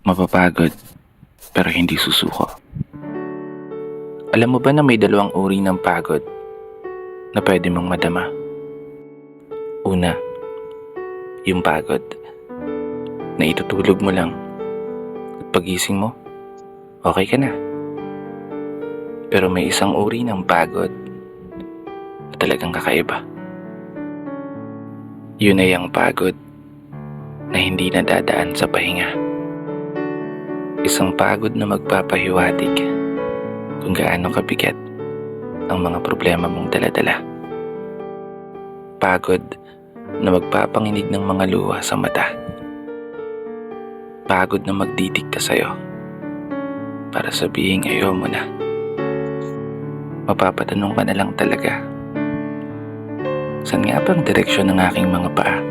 Mapapagod, pero hindi susuko. Alam mo ba na may dalawang uri ng pagod na pwede mong madama? Una, yung pagod na itutulog mo lang at pagising mo, okay ka na. Pero may isang uri ng pagod na talagang kakaiba. Yun ay ang pagod na hindi nadadaan sa pahinga. Isang pagod na magpapahiwatig kung gaano kabigat ang mga problema mong daladala. Pagod na magpapanginig ng mga luha sa mata. Pagod na magdidikta sa'yo para sabihing ayaw mo na. Mapapatanong ka na lang talaga, saan nga bang direksyon ng aking mga paa?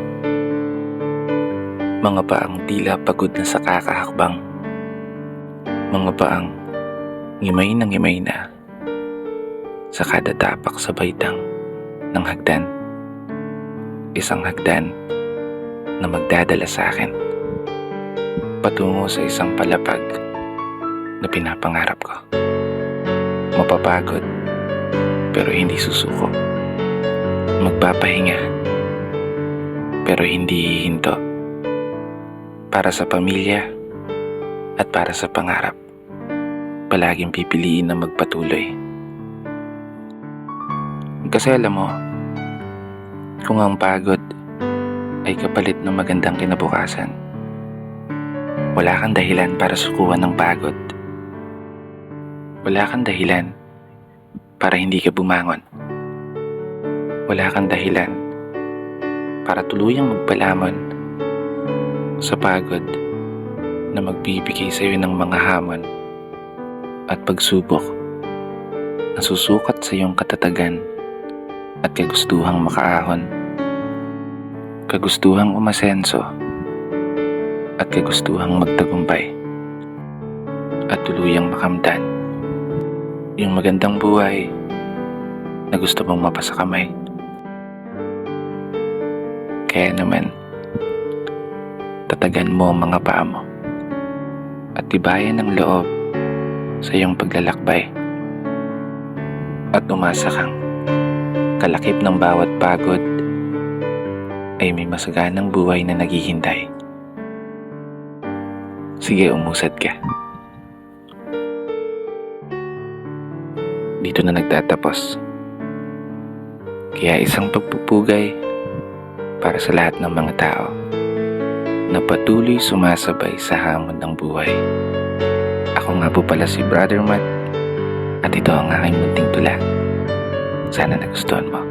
Mga paang tila pagod na sa kakahakbang. Mga paang ngimay na sa kada tapak sa baitang ng hagdan. Isang hagdan na magdadala sa akin patungo sa isang palapag na pinapangarap ko. Mapapagod pero hindi susuko. Magpapahinga pero hindi hihinto. Para sa pamilya at para sa pangarap, palaging pipiliin na magpatuloy. Kasi alam mo, kung ang pagod ay kapalit ng magandang kinabukasan, wala kang dahilan para sukuan ng pagod. Wala kang dahilan para hindi ka bumangon. Wala kang dahilan para tuluyang magpalamon sa pagod na magbibigay sa iyo ng mga hamon at pagsubok na susukat sa iyong katatagan at kagustuhang makaahon, kagustuhang umasenso at kagustuhang magtagumpay at tuluyang makamtan yung magandang buhay na gusto mong mapasa kamay. Kaya naman, tatagan mo ang mga paa mo at tibayan ng loob sa iyong paglalakbay at umasa kang kalakip ng bawat pagod ay may masaganang buhay na naghihintay. Sige, umusad ka. Dito na nagtatapos. Kaya isang pagpupugay para sa lahat ng mga tao na patuloy sumasabay sa hamon ng buhay. Ako nga po pala si Brother Matt at ito ang aking munting tula. Sana nagustuhan mo.